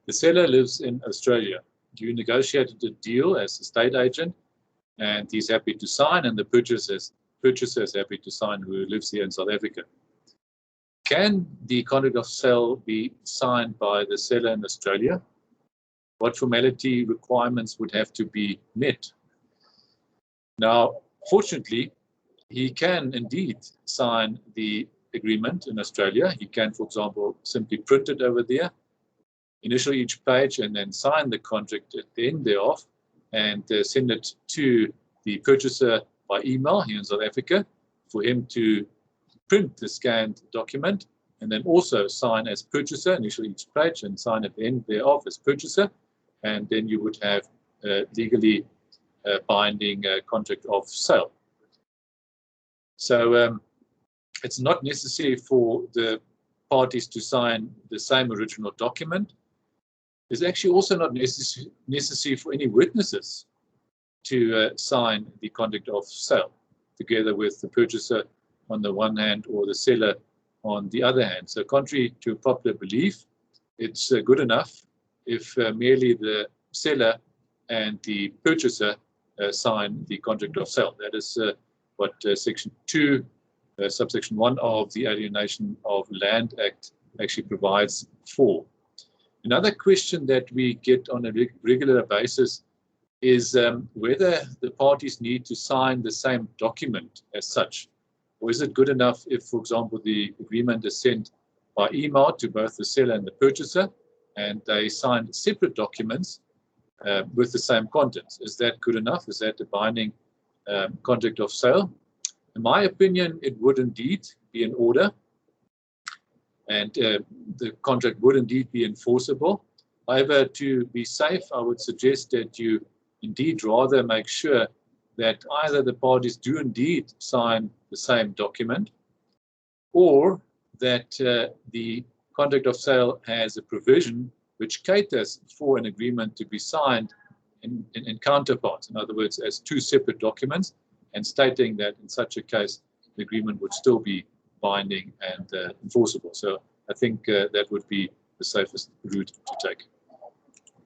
The seller lives in Australia. You negotiated a deal as a state agent, and he's happy to sign, and the purchaser is happy to sign, who lives here in South Africa. Can the contract of sale be signed by the seller in Australia? What formality requirements would have to be met? Now, fortunately, he can indeed sign the agreement in Australia. He can, for example, simply print it over there, initial each page, and then sign the contract at the end thereof, and send it to the purchaser by email here in South Africa for him to print the scanned document, and then also sign as purchaser, initial each page, and sign at the end thereof as purchaser, and then you would have legally binding contract of sale. So it's not necessary for the parties to sign the same original document. It's actually also not necessary for any witnesses to sign the contract of sale together with the purchaser on the one hand or the seller on the other hand. So contrary to popular belief, it's good enough if merely the seller and the purchaser sign the contract of sale. That is what Section 2, subsection 1 of the Alienation of Land Act actually provides for. Another question that we get on a regular basis is whether the parties need to sign the same document as such. Or is it good enough if, for example, the agreement is sent by email to both the seller and the purchaser, and they sign separate documents with the same contents? Is that good enough? Is that a binding contract of sale? In my opinion, it would indeed be in order, and the contract would indeed be enforceable. However, to be safe, I would suggest that you indeed rather make sure that either the parties do indeed sign the same document, or that the contract of sale has a provision which caters for an agreement to be signed in counterparts. In other words, as two separate documents, and stating that in such a case, the agreement would still be binding and enforceable. So I think that would be the safest route to take.